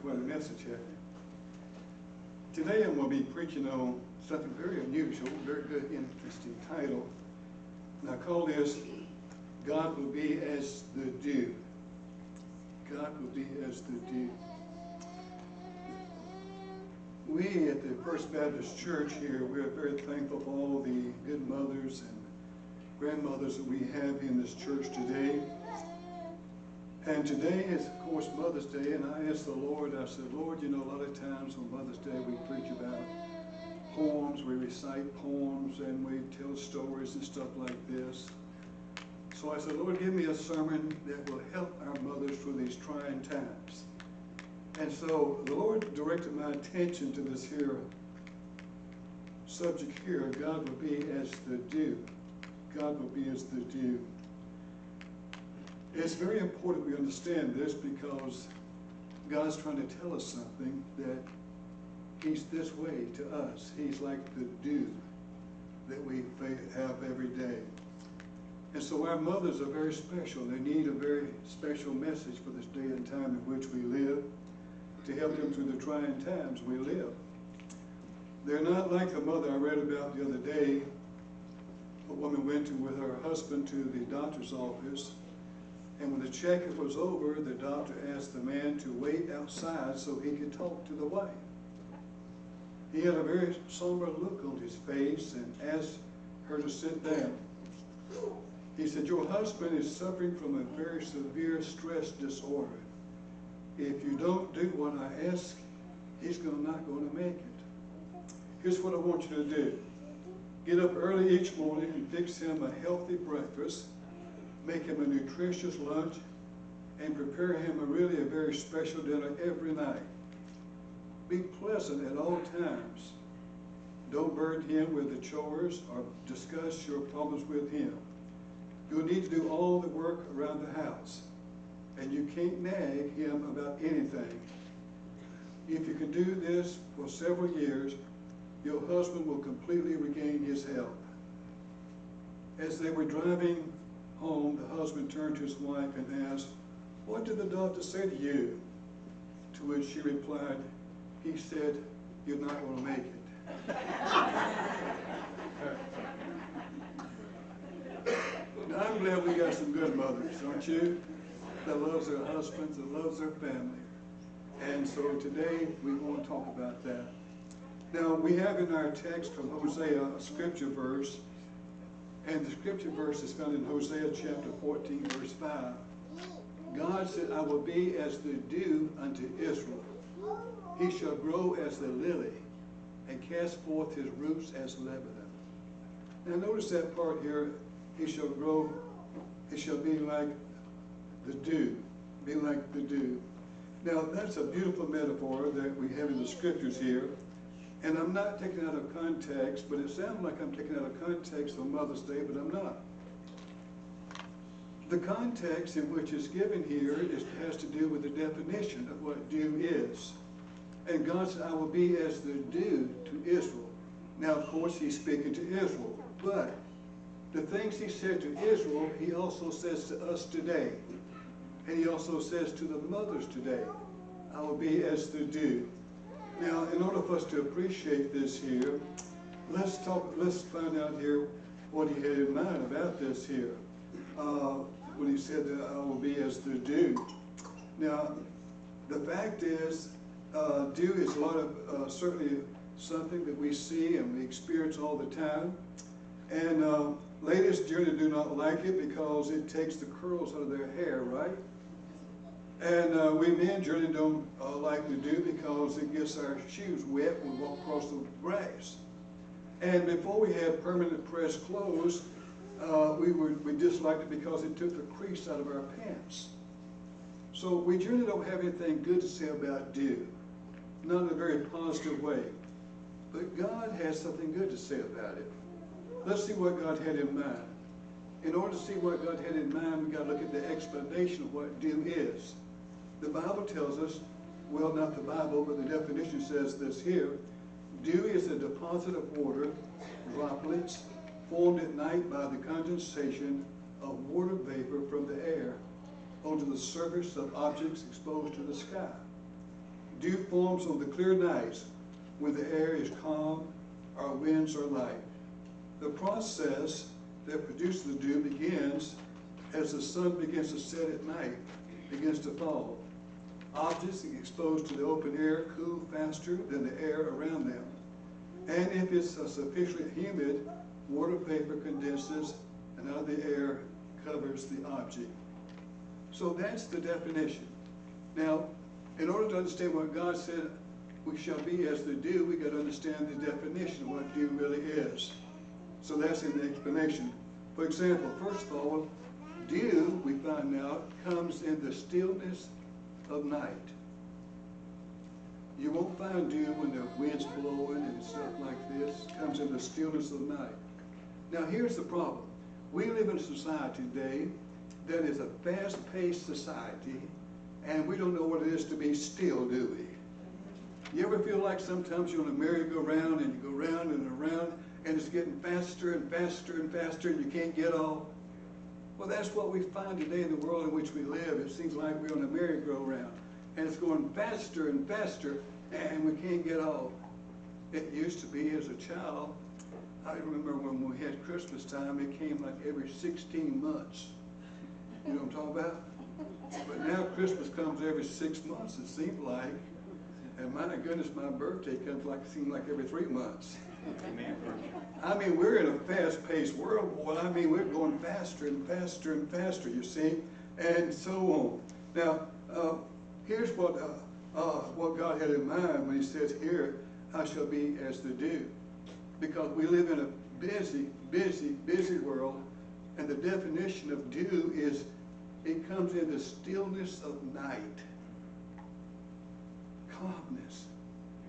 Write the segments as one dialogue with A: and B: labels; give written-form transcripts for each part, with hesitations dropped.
A: quite a message here. Today I'm going to be preaching on something very unusual, very good, interesting title. And I call this, God Will Be As the Dew. God will be as the dew. We at the First Baptist Church here, we are very thankful for all the good mothers and grandmothers that we have in this church today. And today is, of course, Mother's Day, and I asked the Lord, I said, Lord, you know, a lot of times on Mother's Day we preach about poems, we recite poems, and we tell stories and stuff like this. So I said, Lord, give me a sermon that will help our mothers through these trying times. And so the Lord directed my attention to this here subject here, God will be as the dew. God will be as the dew. It's very important we understand this because God's trying to tell us something, that He's this way to us. He's like the dew that we have every day. And so our mothers are very special. They need a very special message for this day and time in which we live to help them through the trying times we live. They're not like the mother I read about the other day. A woman went with her husband to the doctor's office, and when the checkup was over, the doctor asked the man to wait outside so he could talk to the wife. He had a very somber look on his face and asked her to sit down. He said, your husband is suffering from a very severe stress disorder. If you don't do what I ask, he's not going to make it. Here's what I want you to do. Get up early each morning and fix him a healthy breakfast, make him a nutritious lunch, and prepare him a very special dinner every night. Be pleasant at all times. Don't burden him with the chores or discuss your problems with him. You'll need to do all the work around the house, and you can't nag him about anything. If you can do this for several years, your husband will completely regain his health. As they were driving home, the husband turned to his wife and asked, what did the doctor say to you? To which she replied, he said, you're not going to make it. Now, I'm glad we got some good mothers, aren't you? That loves their husbands, that loves their family. And so today we want to talk about that. Now, we have in our text from Hosea a scripture verse, and the scripture verse is found in Hosea chapter 14, verse 5. God said, I will be as the dew unto Israel. He shall grow as the lily and cast forth his roots as Lebanon. Now, notice that part here. He shall grow, he shall be like the dew, be like the dew. Now, that's a beautiful metaphor that we have in the scriptures here. And I'm not taking it out of context, but it sounds like I'm taking it out of context on Mother's Day, but I'm not. The context in which it's given here has to do with the definition of what dew is. And God said, I will be as the dew to Israel. Now, of course, he's speaking to Israel, but the things he said to Israel, he also says to us today. And he also says to the mothers today, I will be as the dew. Now, in order for us to appreciate this here, let's find out here what he had in mind about this here. When he said that I will be as the dew. Now, the fact is, dew is a lot of, certainly something that we see and we experience all the time. And ladies generally do not like it because it takes the curls out of their hair, right? And we men generally don't like the dew because it gets our shoes wet when we walk across the grass. And before we had permanent pressed clothes, we disliked it because it took the crease out of our pants. So we generally don't have anything good to say about dew, not in a very positive way. But God has something good to say about it. Let's see what God had in mind. In order to see what God had in mind, we've got to look at the explanation of what dew is. The Bible tells us, well, not the Bible, but the definition says this here. Dew is a deposit of water, droplets, formed at night by the condensation of water vapor from the air onto the surface of objects exposed to the sky. Dew forms on the clear nights when the air is calm or winds are light. The process that produces the dew begins as the sun begins to set at night, begins to fall. Objects exposed to the open air cool faster than the air around them. And if it's sufficiently humid, water vapor condenses and out of the air covers the object. So that's the definition. Now, in order to understand what God said we shall be as the dew, we got to understand the definition of what dew really is. So that's in the explanation. For example, first of all, dew, we find out, comes in the stillness of night. You won't find dew when the wind's blowing and stuff like this. It comes in the stillness of night. Now here's the problem. We live in a society today that is a fast-paced society, and we don't know what it is to be still, do we? You ever feel like sometimes you're on a merry-go-round and you go round and around and it's getting faster and faster and faster and you can't get off? Well, that's what we find today in the world in which we live. It seems like we're on a merry-go-round and it's going faster and faster and we can't get off. It used to be as a child, I remember when we had Christmas time, it came like every 16 months. You know what I'm talking about? But now Christmas comes every 6 months, it seems like. And my goodness, my birthday seems like every 3 months. I mean, we're in a fast-paced world, boy. I mean, we're going faster and faster and faster, you see, and so on. Now, here's what God had in mind when he says here, I shall be as the dew. Because we live in a busy, busy, busy world, and the definition of dew is it comes in the stillness of night. Calmness,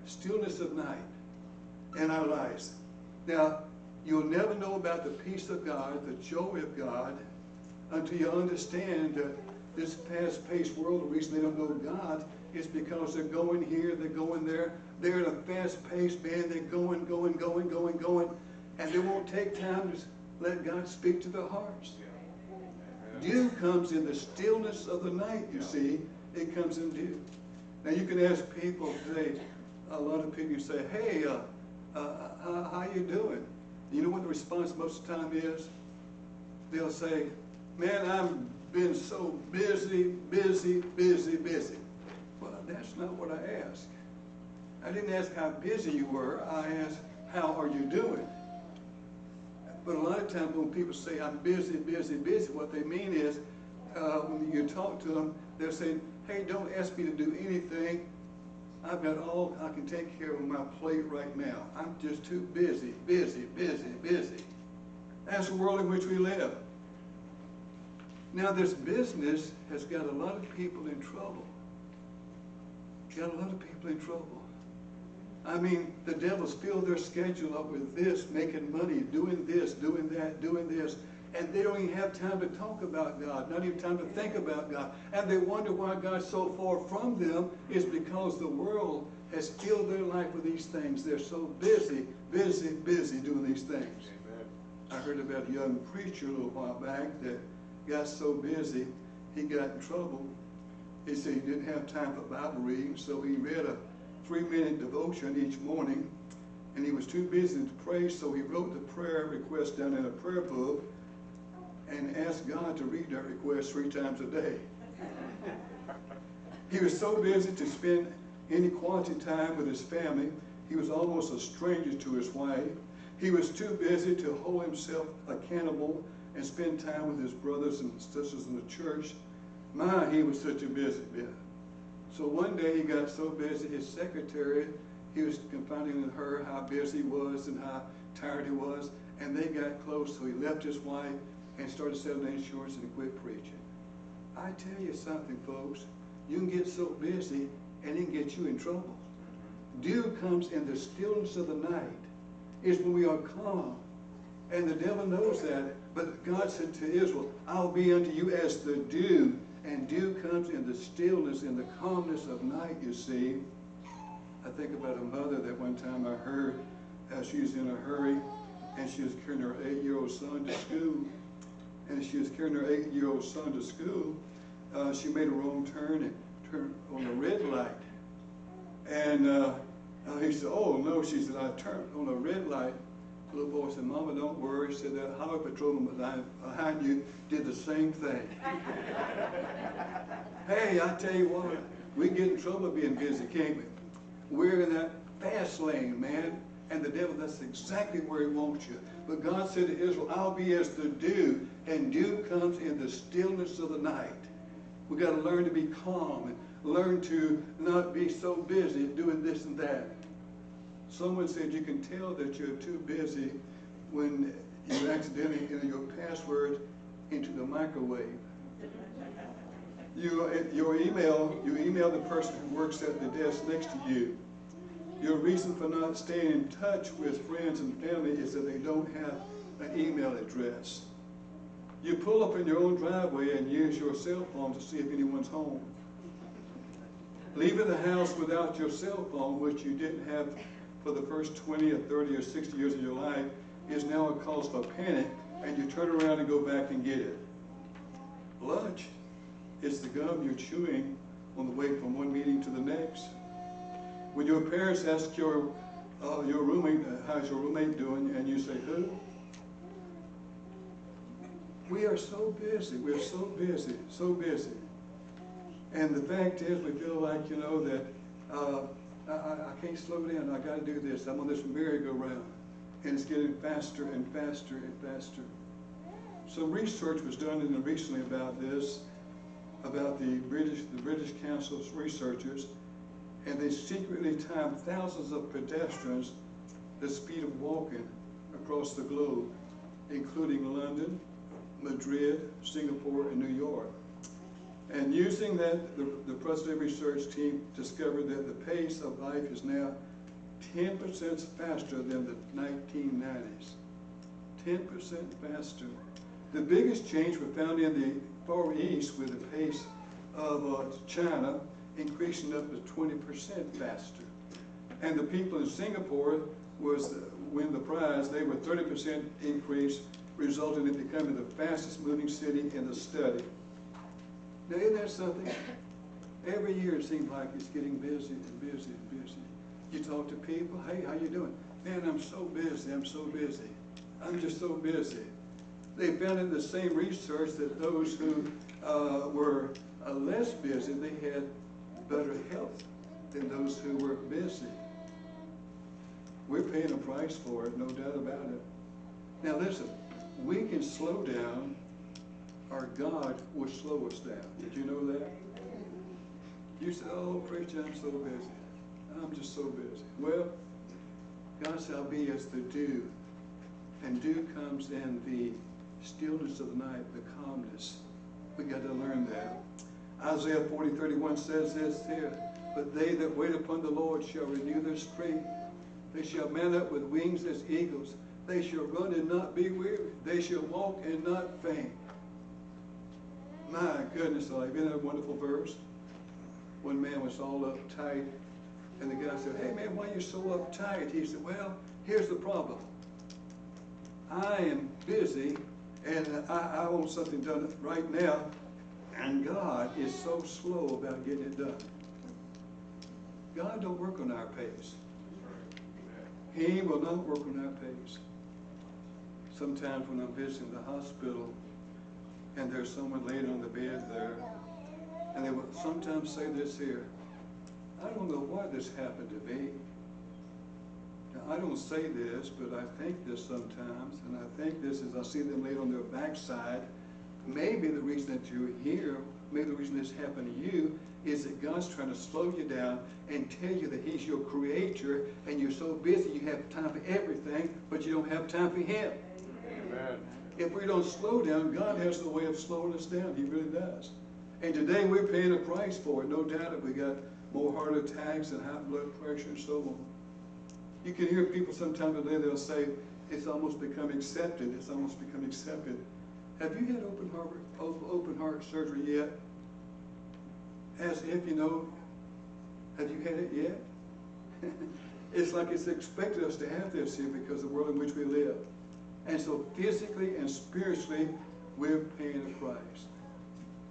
A: stillness of night in our lives. Now, you'll never know about the peace of God, the joy of God, until you understand that this fast-paced world, the reason they don't know God is because they're going here, they're going there. They're in a fast-paced, man, they're going, and they won't take time to let God speak to their hearts. Dew comes in the stillness of the night, you see. It comes in dew. Now you can ask people today, a lot of people say, hey, how you doing? You know what the response most of the time is? They'll say, man, I've been so busy. Well, that's not what I asked. I didn't ask how busy you were. I asked, how are you doing? But a lot of times when people say, I'm busy, what they mean is, when you talk to them, they're saying, hey, don't ask me to do anything. I've got all I can take care of on my plate right now. I'm just too busy. That's the world in which we live. Now this business has got a lot of people in trouble. I mean, the devil's filled their schedule up with this, making money, doing this, doing that, doing this. And they don't even have time to talk about God, not even time to think about God. And they wonder why God's so far from them is because the world has filled their life with these things. They're so busy doing these things. Amen. I heard about a young preacher a little while back that got so busy, he got in trouble. He said he didn't have time for Bible reading, so he read a 3-minute devotion each morning, and he was too busy to pray, so he wrote the prayer request down in a prayer book and asked God to read that request 3 times a day. He was so busy to spend any quality time with his family, he was almost a stranger to his wife. He was too busy to hold himself accountable and spend time with his brothers and sisters in the church. He was such a busy man. So one day he got so busy, his secretary, he was confiding to her how busy he was and how tired he was, and they got close, so he left his wife and started selling insurance and quit preaching. I tell you something, folks, you can get so busy and it can get you in trouble. Dew comes in the stillness of the night. It's when we are calm, and the devil knows that, but God said to Israel, I'll be unto you as the dew. And dew comes in the stillness, in the calmness of night, you see. I think about a mother that one time I heard, she was in a hurry, and she was carrying her 8-year-old son to school. And she was carrying her 8-year-old son to school. She made a wrong turn and turned on a red light. And he said, oh, no. She said, I turned on a red light. The little boy said, Mama, don't worry. She said, that highway patrolman behind you did the same thing. Hey, I tell you what, we get in trouble being busy, can't we? We're in that fast lane, man. And the devil, that's exactly where he wants you. But God said to Israel, I'll be as the dew, and dew comes in the stillness of the night. We've got to learn to be calm and learn to not be so busy doing this and that. Someone said you can tell that you're too busy when you accidentally enter your password into the microwave. You email the person who works at the desk next to you. Your reason for not staying in touch with friends and family is that they don't have an email address. You pull up in your own driveway and use your cell phone to see if anyone's home. Leaving the house without your cell phone, which you didn't have for the first 20 or 30 or 60 years of your life, is now a cause for panic, and you turn around and go back and get it. Lunch is the gum you're chewing on the way from one meeting to the next. When your parents ask your roommate, how's your roommate doing, and you say, who? We are so busy. We're so busy, so busy. And the fact is, we feel like, you know, that I can't slow down. I got to do this. I'm on this merry-go-round, and it's getting faster and faster and faster. Some research was done recently about this, about the British Council's researchers, and they secretly timed thousands of pedestrians the speed of walking across the globe, including London, Madrid, Singapore, and New York. And using that, the President research team discovered that the pace of life is now 10% faster than the 1990s. 10% faster. The biggest change was found in the Far East, with the pace of China increasing up to 20% faster. And the people in Singapore win the prize. They were 30% increase, resulting in becoming the fastest moving city in the study. Now, isn't that something? Every year it seems like it's getting busy and busy and busy. You talk to people, hey, how you doing? Man, I'm so busy, I'm so busy. I'm just so busy. They found in the same research that those who were less busy, they had better health than those who were busy. We're paying a price for it, no doubt about it. Now listen, we can slow down. Our God will slow us down. Did you know that? You said, oh, preacher, I'm so busy. I'm just so busy. Well, God said, I'll be as the dew. And dew comes in the stillness of the night, the calmness. We got to learn that. Isaiah 40:31 says this here, but they that wait upon the Lord shall renew their strength. They shall mount up with wings as eagles. They shall run and not be weary. They shall walk and not faint. My goodness, isn't that a wonderful verse? One man was all uptight, and the guy said, hey man, why are you so uptight? He said, well, here's the problem. I am busy, and I want something done right now, and God is so slow about getting it done. God don't work on our pace. He will not work on our pace. Sometimes when I'm visiting the hospital, and there's someone laying on the bed there, and they will sometimes say this here, I don't know why this happened to me. Now, I don't say this, but I think this sometimes, and I think this as I see them laid on their backside. Maybe the reason that you're here, maybe the reason this happened to you, is that God's trying to slow you down and tell you that He's your creator, and you're so busy you have time for everything, but you don't have time for Him.
B: Amen.
A: If we don't slow down, God has the way of slowing us down. He really does. And today we're paying a price for it. No doubt that we got more heart attacks and high blood pressure and so on. You can hear people sometimes today, they'll say, it's almost become accepted. It's almost become accepted. Have you had open heart surgery yet? As if, you know, have you had it yet? It's like it's expected us to have this here because of the world in which we live. And so physically and spiritually, we're paying a price.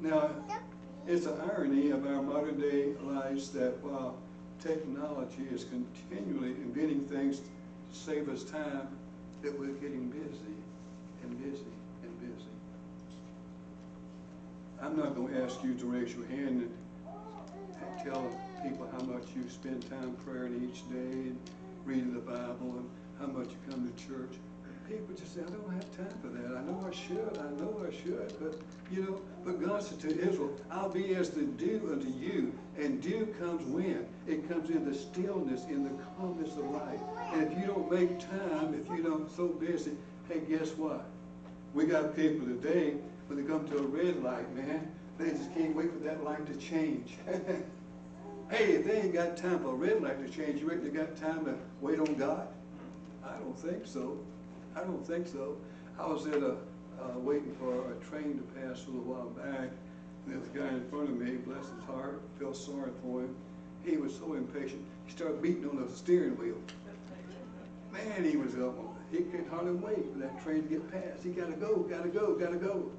A: Now, it's an irony of our modern day lives that while technology is continually inventing things to save us time, that we're getting busy and busy and busy. I'm not going to ask you to raise your hand and tell people how much you spend time praying each day and reading the Bible and how much you come to church. People just say, I don't have time for that. I know I should, but but God said to Israel, I'll be as the dew unto you, and dew comes when? It comes in the stillness, in the calmness of life. And if you don't make time, if you don't, so busy, hey, guess what? We got people today, when they come to a red light, man, they just can't wait for that light to change. Hey, if they ain't got time for a red light to change, you reckon they got time to wait on God? I don't think so. I don't think so. I was at waiting for a train to pass a little while back, and there was a guy in front of me, bless his heart, felt sorry for him. He was so impatient, he started beating on the steering wheel. Man, he was up on it. He could hardly wait for that train to get past. He gotta go, gotta go, gotta go.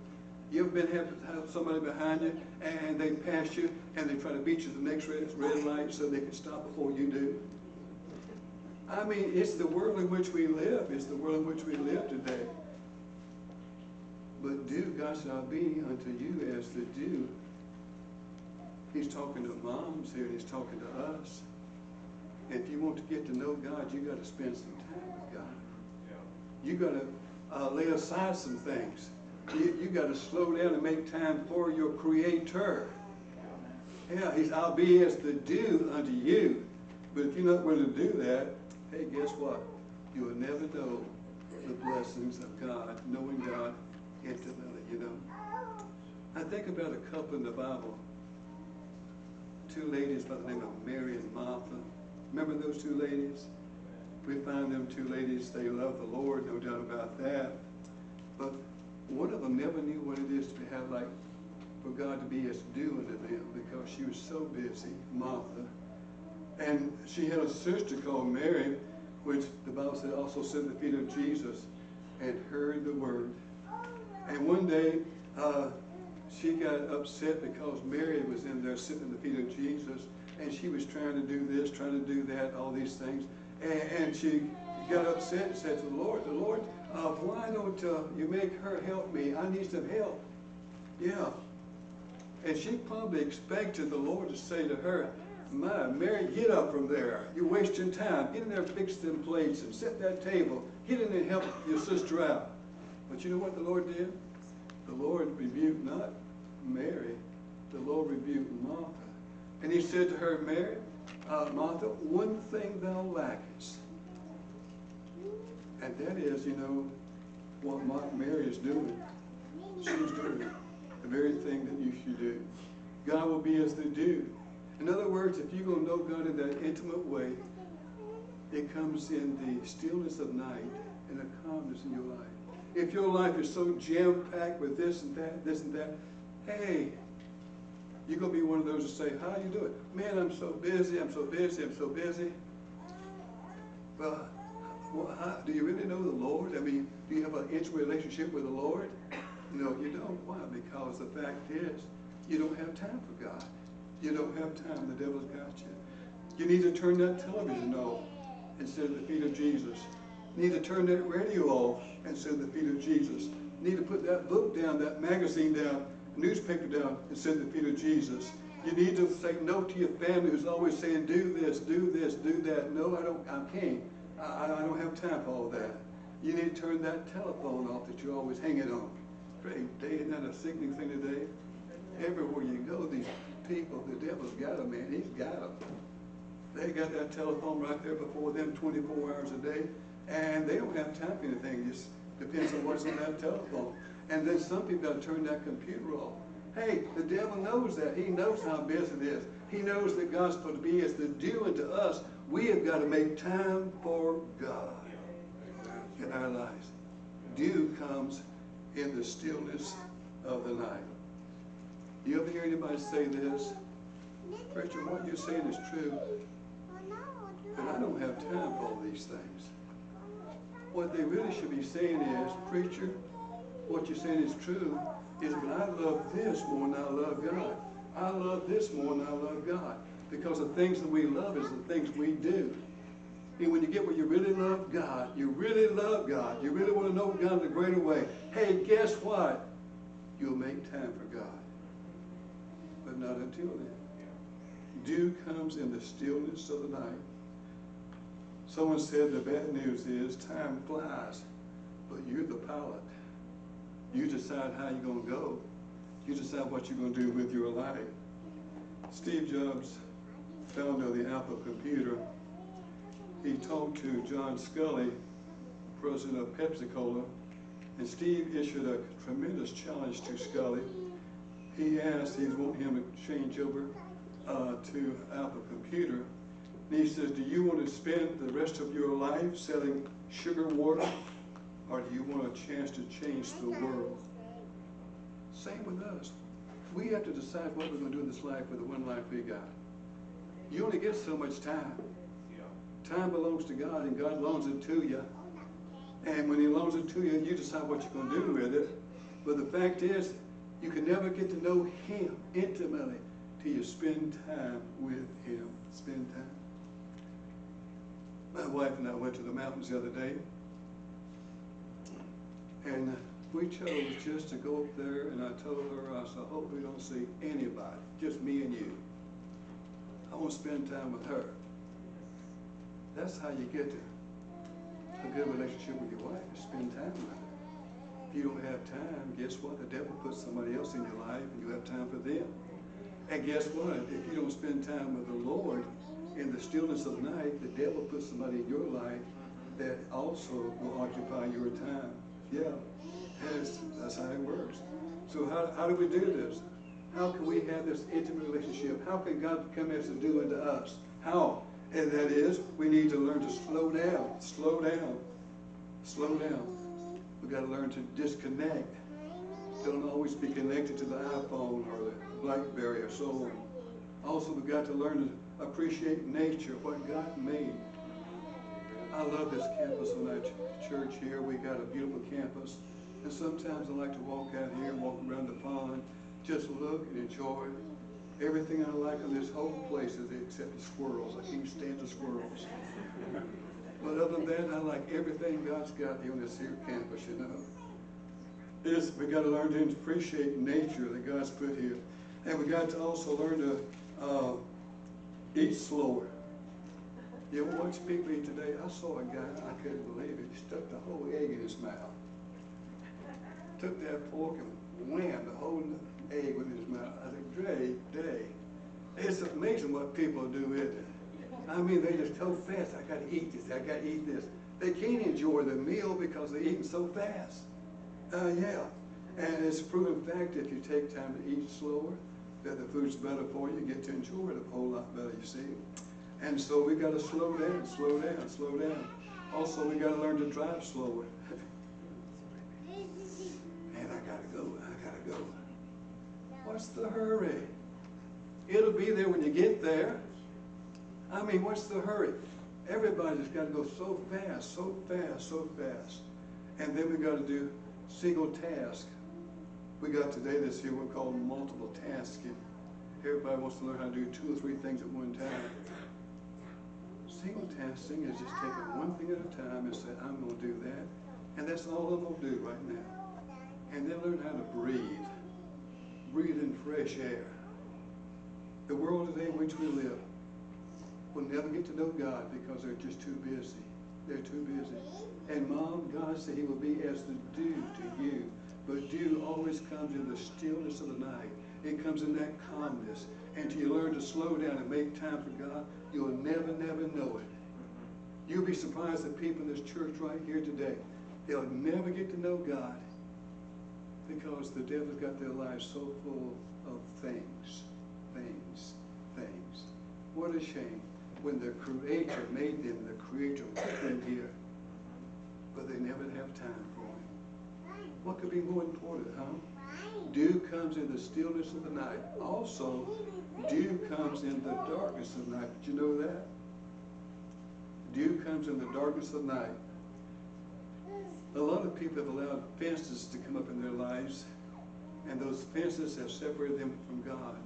A: You ever have somebody behind you, and they pass you, and they try to beat you to the next red light so they can stop before you do? I mean, it's the world in which we live. It's the world in which we live today. But dew, God said, I'll be unto you as the dew. He's talking to moms here, and he's talking to us. And if you want to get to know God, you got to spend some time with God. You got to lay aside some things. You got to slow down and make time for your Creator. Yeah, I'll be as the dew unto you. But if you're not willing to do that, hey, guess what? You will never know the blessings of God, knowing God intimately, I think about a couple in the Bible, two ladies by the name of Mary and Martha. Remember those two ladies? We find them two ladies, they love the Lord, no doubt about that. But one of them never knew what it is to have for God to be as dew unto them, because she was so busy, Martha. And she had a sister called Mary, which the Bible said also sat at the feet of Jesus and heard the word. And one day, she got upset because Mary was in there sitting at the feet of Jesus, and she was trying to do this, trying to do that, all these things. And she got upset and said to the Lord, why don't you make her help me? I need some help. Yeah. And she probably expected the Lord to say to her, Mary, get up from there. You're wasting time. Get in there, fix them plates, and set that table. Get in there and help your sister out. But you know what the Lord did? The Lord rebuked not Mary. The Lord rebuked Martha. And he said to her, Mary, Martha, one thing thou lackest. And that is, what Mary is doing. She's doing the very thing that you should do. God will be as the dew. In other words, if you're going to know God in that intimate way, it comes in the stillness of night and the calmness in your life. If your life is so jam-packed with this and that, hey, you're going to be one of those to say, how you do it? Man, I'm so busy. Well, do you really know the Lord? I mean, do you have an intimate relationship with the Lord? No, you don't. Why? Because the fact is, you don't have time for God. You don't have time. The devil's got you. You need to turn that television off and sit at the feet of Jesus. You need to turn that radio off and sit at the feet of Jesus. You need to put that book down, that magazine down, newspaper down, and sit at the feet of Jesus. You need to say no to your family who's always saying, do this, do that. No, I can't. I don't have time for all that. You need to turn that telephone off that you're always hanging on. Great day, isn't that a sickening thing today? Everywhere you go, these people, the devil's got them, man. He's got them. They got that telephone right there before them 24 hours a day, and they don't have time for anything. It just depends on what's on that telephone. And then some people got to turn that computer off. Hey, the devil knows that. He knows how busy it is. He knows that God's supposed to be as the dew unto us. We have got to make time for God in our lives. Dew comes in the stillness of the night. You ever hear anybody say this? Preacher, what you're saying is true, but I don't have time for all these things. What they really should be saying is, preacher, what you're saying is true, is but I love this more than I love God. I love this more than I love God. Because the things that we love is the things we do. And when you get where you really love God, you really love God, you really want to know God in a greater way, hey, guess what? You'll make time for God. But not until then. Dew comes in the stillness of the night. Someone said the bad news is time flies, but you're the pilot. You decide how you're going to go. You decide what you're going to do with your life. Steve Jobs, founder of the Apple computer, he talked to John Scully, president of Pepsi-Cola, and Steve issued a tremendous challenge to Scully. He asked, he's wanting him to change over to Apple computer. And he says, do you want to spend the rest of your life selling sugar water, or do you want a chance to change the world? Same with us. We have to decide what we're going to do in this life with the one life we got. You only get so much time. Time belongs to God, and God loans it to you. And when he loans it to you, you decide what you're going to do with it. But the fact is, you can never get to know him intimately till you spend time with him. Spend time. My wife and I went to the mountains the other day, and we chose just to go up there, and I told her, I said, I hope we don't see anybody, just me and you. I want to spend time with her. That's how you get to a good relationship with your wife, is spend time with her. If you don't have time, guess what? The devil puts somebody else in your life, and you have time for them. And guess what? If you don't spend time with the Lord in the stillness of the night, the devil puts somebody in your life that also will occupy your time. Yeah, that's how it works. So how do we do this? How can we have this intimate relationship? How can God come as to do unto us? How? And that is, we need to learn to slow down, slow down, slow down. We've got to learn to disconnect. Don't always be connected to the iPhone or the BlackBerry or so on. Also, we've got to learn to appreciate nature, what God made. I love this campus on our church here. We got a beautiful campus. And sometimes I like to walk out here and walk around the pond, just look and enjoy everything I like on this whole place is except the squirrels. I can't stand the squirrels. But other than that, I like everything God's got here on this here campus, you know. We got to learn to appreciate nature that God's put here. And we got to also learn to eat slower. You ever watch people eat today? I saw a guy, I couldn't believe it. He stuck the whole egg in his mouth. Took that fork and whammed the whole egg with his mouth. I said, Dre, it's amazing what people do, isn't it? I mean, they just so fast. I got to eat this. I got to eat this. They can't enjoy the meal because they're eating so fast. Yeah. And it's a proven fact if you take time to eat slower, that the food's better for you. You get to enjoy it a whole lot better, you see. And so we got to slow down, slow down, slow down. Also, we got to learn to drive slower. Man, I got to go. What's the hurry? It'll be there when you get there. I mean, what's the hurry? Everybody's got to go so fast, so fast, so fast. And then we got to do single task. We got today this here what we call multiple tasking. Everybody wants to learn how to do 2 or 3 things at one time. Single tasking is just taking one thing at a time and say, I'm going to do that. And that's all I'm going to do right now. And then learn how to breathe. Breathe in fresh air. The world today in which we live will never get to know God because they're just too busy. They're too busy. And Mom, God said he will be as the dew to you. But dew always comes in the stillness of the night. It comes in that calmness. And till you learn to slow down and make time for God, you'll never, never know it. You'll be surprised at people in this church right here today. They'll never get to know God because the devil's got their lives so full of things. What a shame when the Creator made them, the Creator put them here, but they never have time for him. What could be more important, huh? Dew comes in the stillness of the night. Also, dew comes in the darkness of the night. Did you know that? Dew comes in the darkness of the night. A lot of people have allowed fences to come up in their lives, and those fences have separated them from God.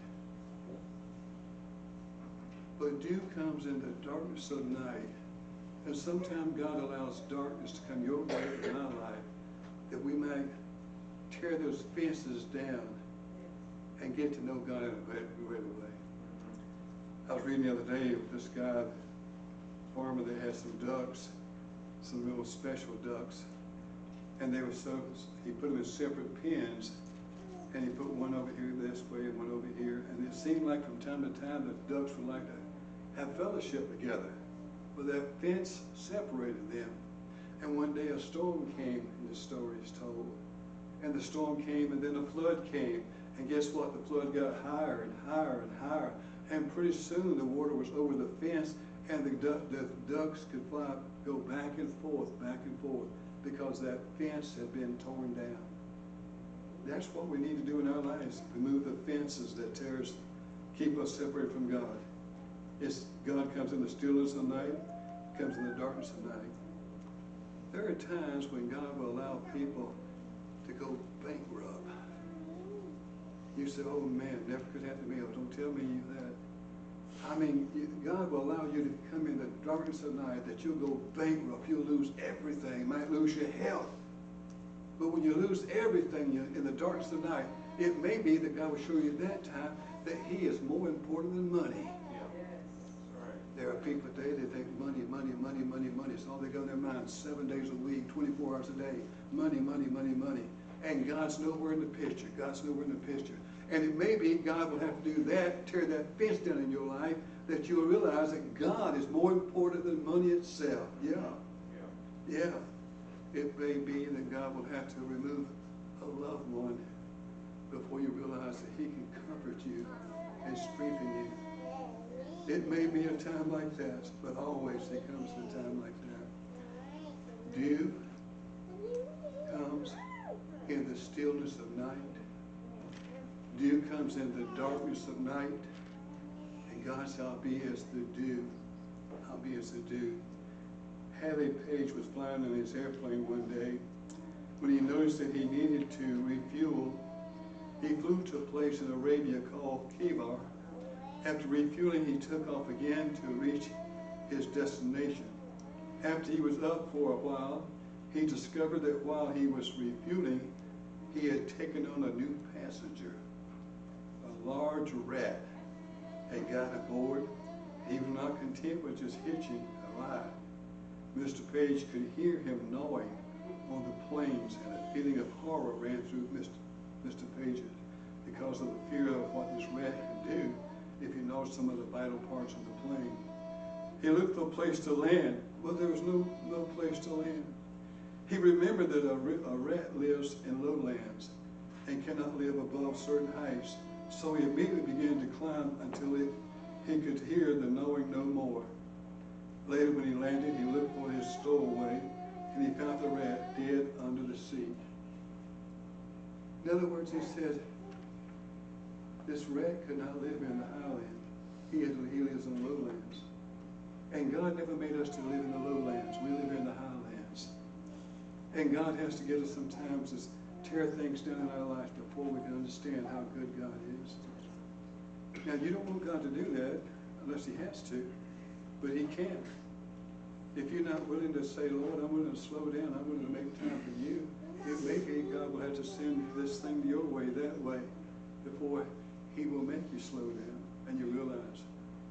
A: But dew comes in the darkness of night. And sometimes God allows darkness to come your way in my life, that we might tear those fences down and get to know God in a greater way. I was reading the other day of this guy, farmer that had some ducks, some real special ducks, and they were he put them in separate pens, and he put one over here this way and one over here, and it seemed like from time to time the ducks would like to have fellowship together, but that fence separated them. And one day a storm came, and the story is told, and the storm came, and then a flood came, and guess what? The flood got higher and higher and higher, and pretty soon the water was over the fence, and the ducks could go back and forth, because that fence had been torn down. That's what we need to do in our lives. Remove the fences that keep us separated from God. God comes in the stillness of the night, comes in the darkness of the night. There are times when God will allow people to go bankrupt. You say, oh man, never could happen to me. Oh, don't tell me that. I mean, God will allow you to come in the darkness of the night, that you'll go bankrupt. You'll lose everything. You might lose your health. But when you lose everything in the darkness of the night, it may be that God will show you at that time that He is more important than money.
B: Yeah. Yes. Right.
A: There are people today that think money. It's all they got in their minds, 7 days a week, 24 hours a day. Money. And God's nowhere in the picture. And it may be God will have to do that, tear that fence down in your life, that you'll realize that God is more important than money itself. Yeah. It may be that God will have to remove a loved one before you realize that He can comfort you and strengthen you. It may be a time like that, but always there comes a time like that. Dew comes in the stillness of night. Dew comes in the darkness of night. And God said, I'll be as the dew. I'll be as the dew. Hadley Page was flying in his airplane one day. When he noticed that he needed to refuel, he flew to a place in Arabia called Kibar. After refueling, he took off again to reach his destination. After he was up for a while, he discovered that while he was refueling, he had taken on a new passenger. A large rat had gotten aboard. He was not content with just hitching a ride. Mr. Page could hear him gnawing on the planes, and a feeling of horror ran through Mr. Page's because of the fear of what this rat could do if he gnawed some of the vital parts of the plane. He looked for a place to land, but there was no place to land. He remembered that a rat lives in lowlands and cannot live above certain heights, so he immediately began to climb until he could hear the gnawing no more. Later, when he landed, he looked for his stowaway, and he found the rat dead under the seat. In other words, he said, this rat could not live in the highland. He lives in the lowlands. And God never made us to live in the lowlands. We live in the highlands. And God has to get us sometimes to tear things down in our lives before we can understand how good God is. Now, you don't want God to do that unless He has to. But He can. If you're not willing to say, Lord, I'm willing to slow down, I'm willing to make time for you, it may be God will have to send this thing your way, that way, before He will make you slow down and you realize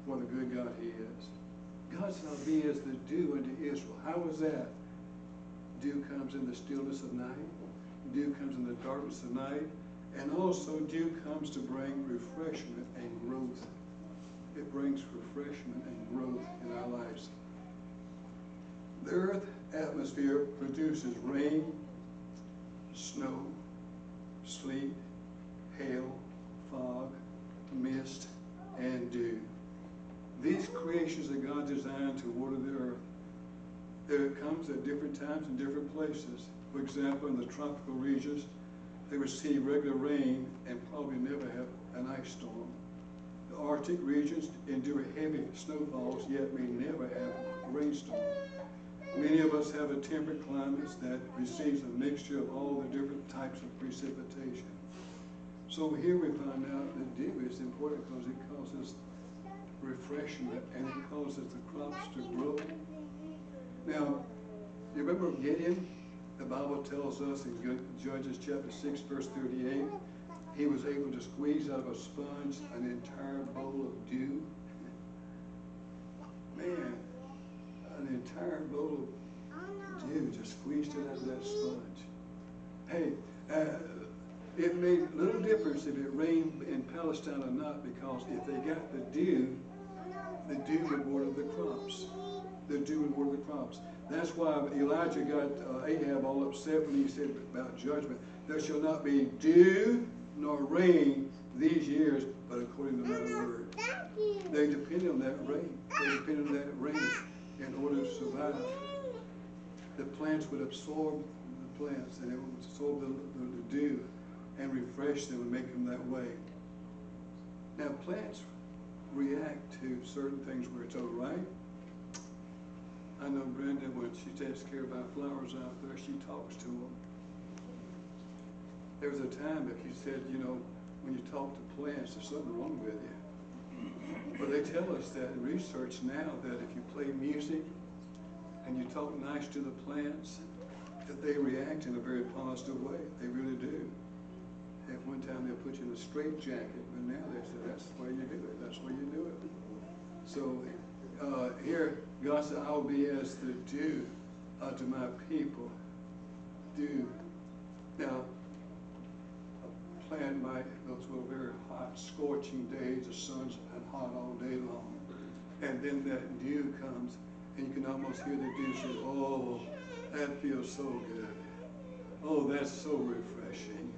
A: what a good God He is. God shall be as the dew unto Israel. How is that? Dew comes in the stillness of night. Dew comes in the darkness of night. And also dew comes to bring refreshment and growth. It brings refreshment and growth in our lives. The earth atmosphere produces rain, snow, sleet, hail, fog, mist, and dew. These creations that God designed to water the earth, it comes at different times in different places. For example, in the tropical regions, they receive regular rain and probably never have an ice storm. The Arctic regions endure heavy snowfalls, yet may never have a rainstorm. Many of us have a temperate climate that receives a mixture of all the different types of precipitation. So here we find out that dew is important because it causes refreshment refreshment, and it causes the crops to grow. Now, you remember Gideon? The Bible tells us in Judges chapter 6, verse 38, he was able to squeeze out of a sponge an entire bowl of dew. Man, an entire bowl of dew, just squeezed it out of that sponge. Hey, it made little difference if it rained in Palestine or not, because if they got the dew would water the crops. The dew would water the crops. That's why Elijah got Ahab all upset when he said about judgment. There shall not be dew nor rain these years, but according to my word. They depended on that rain. They depended on that rain in order to survive. The plants would absorb the plants, and it would absorb the dew and refresh them and make them that way. Now, plants react to certain things where it's all right. I know Brenda, when she takes care of our flowers out there, she talks to them. There was a time that she said, you know, when you talk to plants, there's something wrong with you. But they tell us that in research now that if you play music and you talk nice to the plants, that they react in a very positive way. They really do. At one time they'll put you in a straitjacket, but now they say that's the way you do it. That's the way you do it. So here, God said, I will be as the dew to my people. Dew. Now, a plant might go through a very hot, scorching days. The sun's hot all day long. And then that dew comes, and you can almost hear the dew say, oh, that feels so good. Oh, that's so refreshing.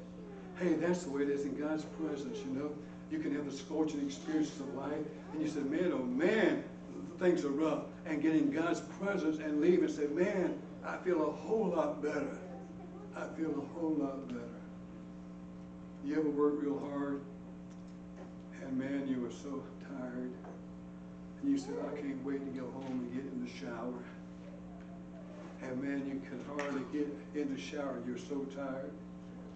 A: Hey, that's the way it is in God's presence, you know. You can have the scorching experiences of life, and you say, man, oh man, things are rough. And get in God's presence and leave and say, man, I feel a whole lot better. I feel a whole lot better. You ever work real hard, and man, you were so tired, and you said, I can't wait to go home and get in the shower. And man, you can hardly get in the shower. You're so tired.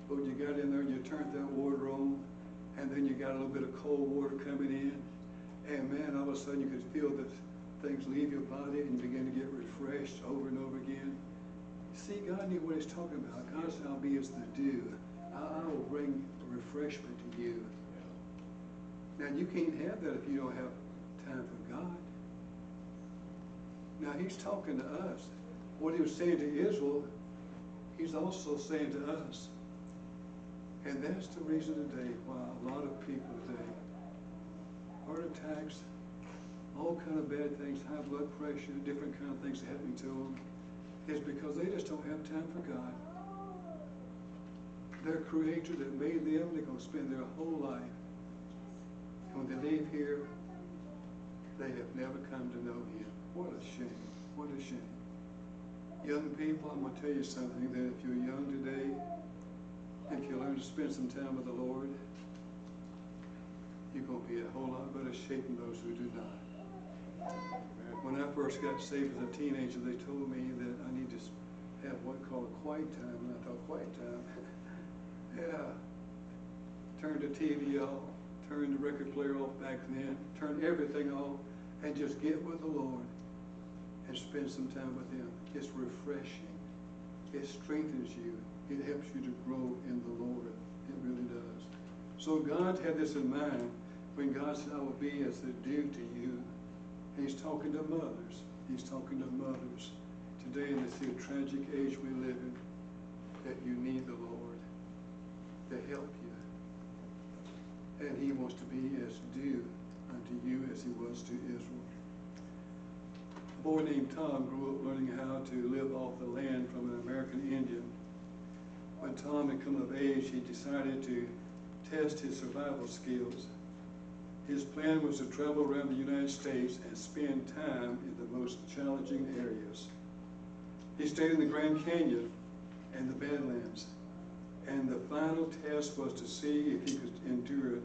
A: But you got in there and you turned that water on, and then you got a little bit of cold water coming in. And man, all of a sudden you could feel that things leave your body and you begin to get refreshed over and over again. See, God knew what he's talking about. God said, I'll be as the dew. I will bring refreshment to you. Now, you can't have that if you don't have time for God. Now, he's talking to us. What he was saying to Israel, he's also saying to us. And that's the reason today why a lot of people today, heart attacks, all kind of bad things, high blood pressure, different kind of things happening to them, is because they just don't have time for God. Their Creator that made them, they're going to spend their whole life. And when they leave here, they have never come to know him. What a shame. What a shame. Young people, I'm going to tell you something, that if you're young today, if you learn to spend some time with the Lord, you're going to be a whole lot better shape than those who do not. When I first got saved as a teenager, they told me that I need to have what called a quiet time. And I thought, quiet time? Yeah. Turn the TV off, turn the record player off back then, turn everything off, and just get with the Lord and spend some time with him. It's refreshing. It strengthens you. It helps you to grow in the Lord. It really does. So God had this in mind when God said, I will be as the dew to you. And he's talking to mothers. He's talking to mothers. Today in this tragic age we live in, that you need the Lord to help you. And he wants to be as dew unto you as he was to Israel. A boy named Tom grew up learning how to live off the land from an American Indian. When Tom had come of age, he decided to test his survival skills. His plan was to travel around the United States and spend time in the most challenging areas. He stayed in the Grand Canyon and the Badlands, and the final test was to see if he could endure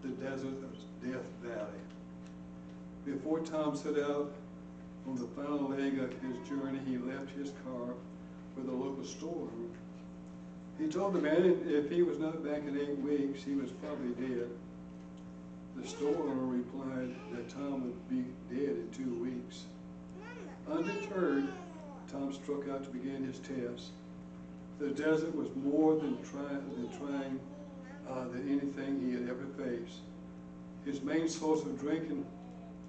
A: the desert of Death Valley. Before Tom set out on the final leg of his journey, he left his car with a local store. He told the man if he was not back in 8 weeks, he was probably dead. The store owner replied that Tom would be dead in 2 weeks. Undeterred, Tom struck out to begin his test. The desert was more than trying than anything he had ever faced. His main source of drinking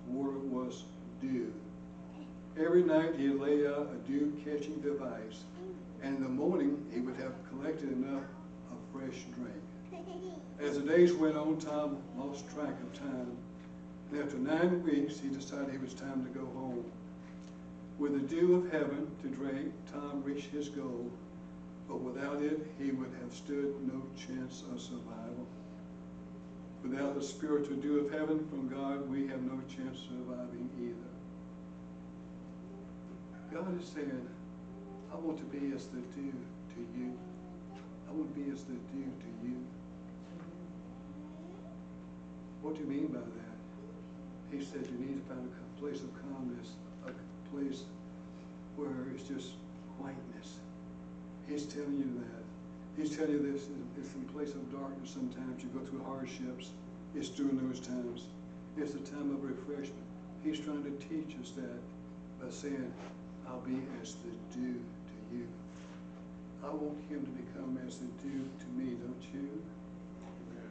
A: water was dew. Every night he lay out a dew-catching device, and in the morning he would have collected enough of fresh drink. As the days went on, Tom lost track of time, and after 9 weeks he decided it was time to go home. With the dew of heaven to drink, Tom reached his goal, but without it he would have stood no chance of survival. Without the spiritual dew of heaven from God, we have no chance of surviving either. God is saying, I want to be as the dew to you. I want to be as the dew to you. What do you mean by that? He said you need to find a place of calmness, a place where it's just quietness. He's telling you that. He's telling you this is in place of darkness sometimes. You go through hardships. It's during those times. It's a time of refreshment. He's trying to teach us that by saying, I'll be as the dew to you. I want him to become as the dew to me, don't you?